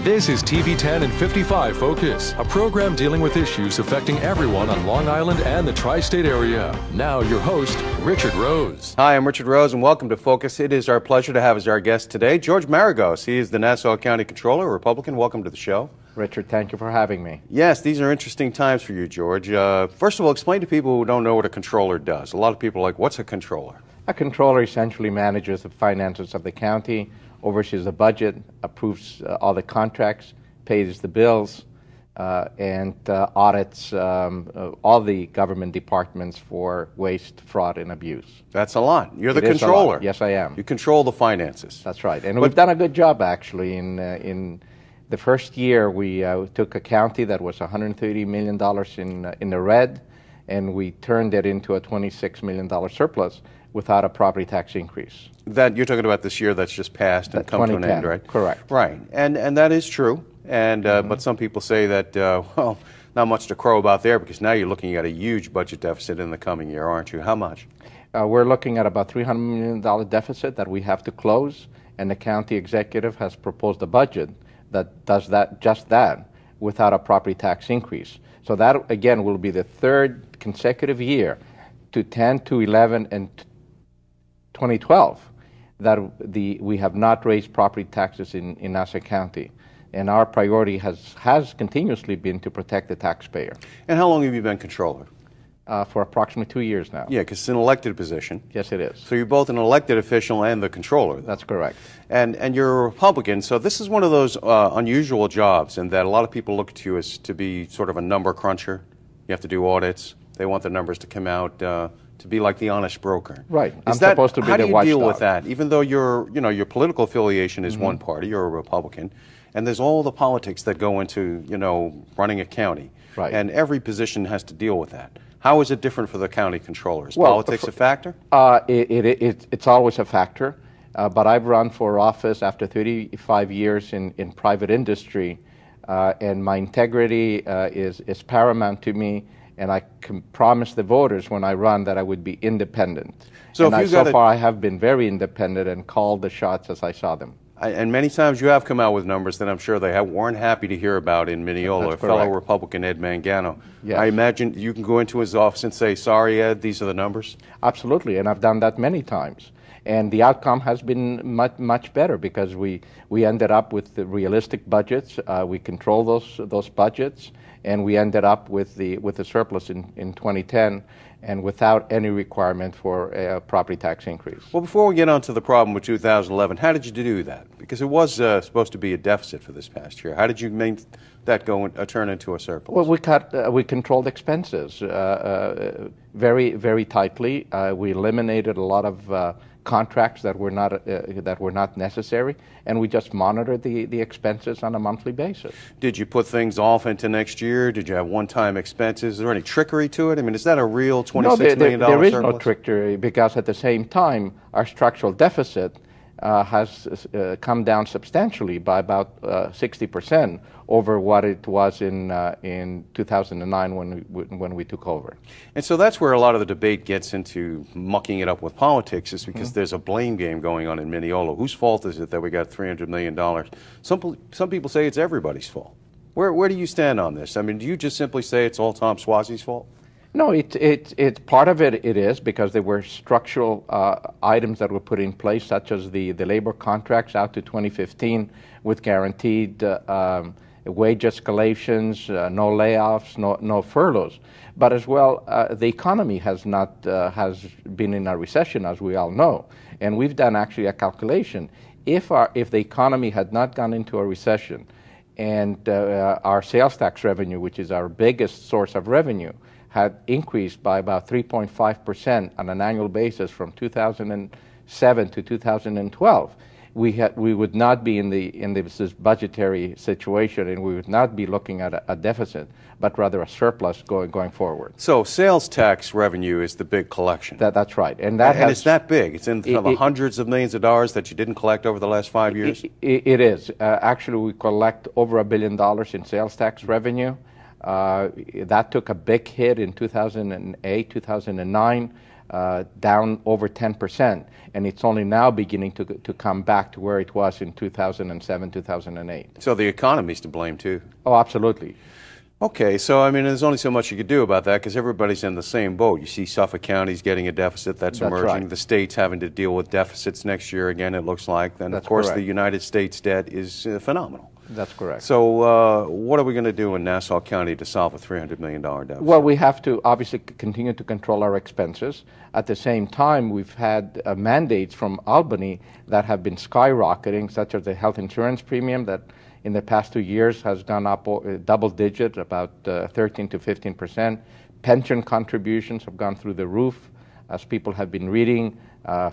This is TV 10 and 55 Focus, a program dealing with issues affecting everyone on Long Island and the tri-state area. Now your host, Richard Rose. Hi, I'm Richard Rose and welcome to Focus. It is our pleasure to have as our guest today George Maragos. He is the Nassau County Comptroller, a Republican. Welcome to the show. Richard, thank you for having me. Yes, these are interesting times for you, George. First of all, explain to people who don't know what a controller does. A lot of people are like, what's a controller? A controller essentially manages the finances of the county, oversees the budget, approves all the contracts, pays the bills, and audits all the government departments for waste, fraud, and abuse. That's a lot. You're the controller. Yes, I am. You control the finances. That's right. And we've done a good job, actually. In the first year, we took a county that was $130 million in the red, and we turned it into a $26 million surplus without a property tax increase. That you're talking about this year that's just passed and come to an end, right? Correct. Right, and that is true. And but some people say that well, not much to crow about there because now you're looking at a huge budget deficit in the coming year, aren't you? How much? We're looking at about $300 million deficit that we have to close, and the county executive has proposed a budget that does just that without a property tax increase. So that again will be the third consecutive year to 10, to 11, and 2012 that we have not raised property taxes in Nassau County. And our priority has continuously been to protect the taxpayer. And how long have you been controller? For approximately 2 years now. Yeah, because it's an elected position. Yes, it is. So you're both an elected official and the controller. That's correct. And you're a Republican, so this is one of those unusual jobs in that a lot of people look at you as to be sort of a number cruncher. You have to do audits. They want the numbers to come out to be like the honest broker. Right. I'm supposed to be the watchdog. How do you deal with that? Even though your political affiliation is one party, you're a Republican, and there's all the politics that go into, running a county. Right. And every position has to deal with that. How is it different for the county controller? Is politics a factor? It's always a factor, but I've run for office after 35 years in private industry, and my integrity is paramount to me, and I can promise the voters when I run that I would be independent. So far I have been very independent and called the shots as I saw them. And many times you have come out with numbers that I'm sure they weren't happy to hear about in Mineola. Fellow Republican Ed Mangano. Yes. I imagine you can go into his office and say, sorry, Ed, these are the numbers? Absolutely, and I've done that many times. And the outcome has been much better because we ended up with the realistic budgets. We control those budgets, and we ended up with the surplus in 2010, and without any requirement for a property tax increase. Well, before we get on to the problem with 2011, how did you do that? Because it was supposed to be a deficit for this past year. How did you make that turn into a surplus? Well, we controlled expenses very, very tightly. We eliminated a lot of contracts that were not necessary, and we just monitored the expenses on a monthly basis. Did you put things off into next year? Did you have one-time expenses? Is there any trickery to it? I mean, is that a real $26 million surplus? There is no trickery because at the same time, our structural deficit has come down substantially by about 60% over what it was in 2009 when we took over. And so that's where a lot of the debate gets into mucking it up with politics, is because there's a blame game going on in Mineola. Whose fault is it that we got $300 million? Some people say it's everybody's fault. Where do you stand on this? I mean, do you just simply say it's all Tom Suozzi's fault? No, it's part of it is because there were structural items that were put in place, such as the labor contracts out to 2015 with guaranteed wage escalations, no layoffs, no furloughs. But as well, the economy has been in a recession, as we all know, and we've done actually a calculation. If the economy had not gone into a recession, and our sales tax revenue, which is our biggest source of revenue, had increased by about 3.5% on an annual basis from 2007 to 2012, we would not be in this budgetary situation, and we would not be looking at a deficit, but rather a surplus going forward. So sales tax revenue is the big collection. That's right, and it's that big. It's in the hundreds of millions of dollars that you didn't collect over the last 5 years. It is actually we collect over $1 billion in sales tax revenue. That took a big hit in 2008, 2009. down over 10%, and it's only now beginning to come back to where it was in 2007, 2008. So the economy's to blame too. Oh, absolutely. Okay, so I mean, there's only so much you could do about that because everybody's in the same boat. You see Suffolk County's getting a deficit that's emerging. Right. The state's having to deal with deficits next year again, it looks like. Then, of course, correct. the United States debt is phenomenal. That's correct. So what are we going to do in Nassau County to solve a $300 million deficit? Well, we have to obviously continue to control our expenses. At the same time, we've had mandates from Albany that have been skyrocketing, such as the health insurance premium that in the past 2 years has gone up double digit, about 13 to 15%. Pension contributions have gone through the roof, as people have been reading,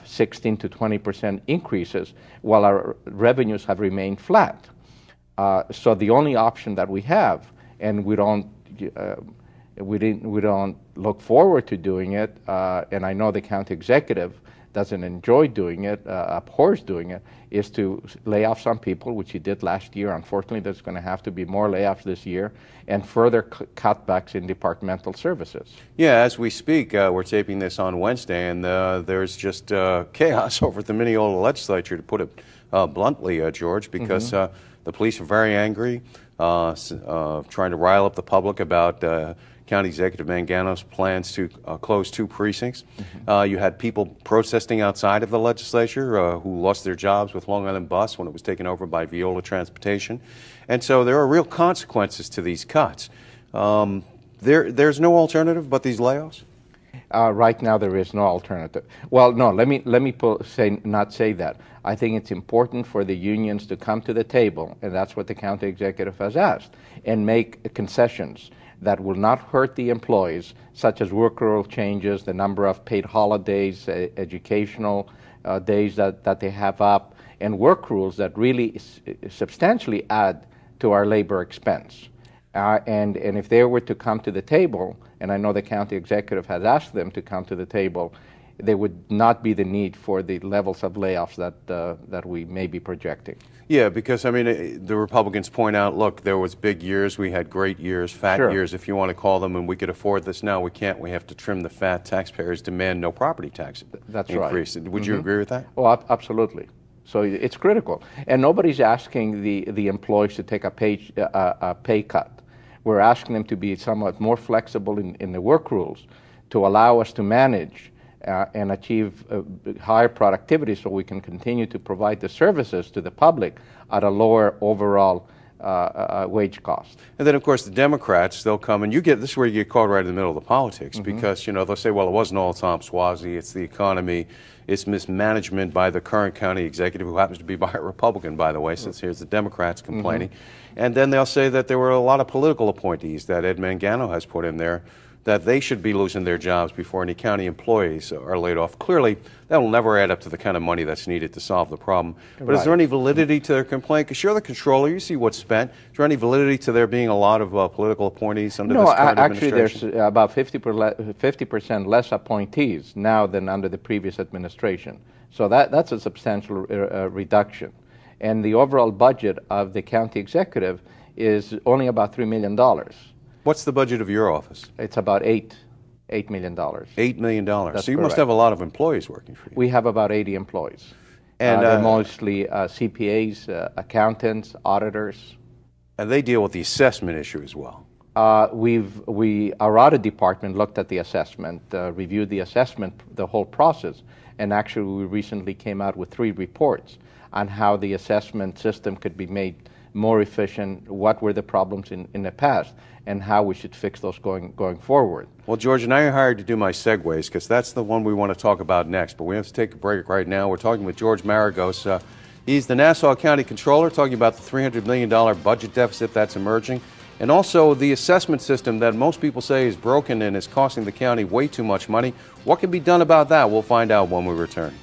16 to 20% increases, while our revenues have remained flat. So the only option that we have, and we don't look forward to doing it, and I know the county executive doesn't enjoy doing it, abhors doing it, is to lay off some people, which he did last year. Unfortunately, there's going to have to be more layoffs this year, and further cutbacks in departmental services. Yeah, as we speak, we're taping this on Wednesday, and there's just chaos over at the Mineola legislature, to put it bluntly, George, because the police are very angry, trying to rile up the public about County Executive Mangano's plans to close 2 precincts. You had people protesting outside of the legislature who lost their jobs with Long Island Bus when it was taken over by Veolia Transportation. And so there are real consequences to these cuts. There's no alternative but these layoffs? Right now, there is no alternative. Well, no, let me not say that. I think it's important for the unions to come to the table, and that's what the county executive has asked, and make concessions that will not hurt the employees, such as work rule changes, the number of paid holidays, educational days that they have up, and work rules that really substantially add to our labor expense. And if they were to come to the table, and I know the county executive has asked them to come to the table, there would not be the need for the levels of layoffs that we may be projecting. Yeah, because, I mean, the Republicans point out, look, there was big years, we had great years, fat years, if you want to call them, and we could afford this. Now we can't. We have to trim the fat. Taxpayers demand no property tax increase. Right. Would you agree with that? Oh, absolutely. So it's critical. And nobody's asking the employees to take a pay cut. We're asking them to be somewhat more flexible in the work rules to allow us to manage and achieve higher productivity so we can continue to provide the services to the public at a lower overall wage cost. And then, of course, the Democrats, they'll come, and this is where you get caught right in the middle of the politics, because, you know, they'll say, well, it wasn't all Tom Suozzi, it's the economy, it's mismanagement by the current county executive, who happens to be by a Republican, by the way, since here's the Democrats complaining. And then they'll say that there were a lot of political appointees that Ed Mangano has put in there, that they should be losing their jobs before any county employees are laid off. Clearly, that will never add up to the kind of money that's needed to solve the problem. But is there any validity to their complaint? Because you're the controller, you see what's spent. Is there any validity to there being a lot of political appointees under this current administration? Actually, there's about 50% less appointees now than under the previous administration. So that's a substantial reduction. And the overall budget of the county executive is only about $3 million. What's the budget of your office? It's about $8 million. $8 million. That's so you correct. must have a lot of employees working for you. We have about 80 employees. And they're mostly CPAs, accountants, auditors. And they deal with the assessment issue as well. Our audit department looked at the assessment, reviewed the assessment, the whole process, and actually we recently came out with 3 reports on how the assessment system could be made more efficient, what were the problems in the past, and how we should fix those going forward. Well, George, and I hired to do my segues because that's the one we want to talk about next, but we have to take a break right now. We're talking with George Maragos. He's the Nassau County Comptroller, talking about the $300 million budget deficit that's emerging, and also the assessment system that most people say is broken and is costing the county way too much money. What can be done about that? We'll find out when we return.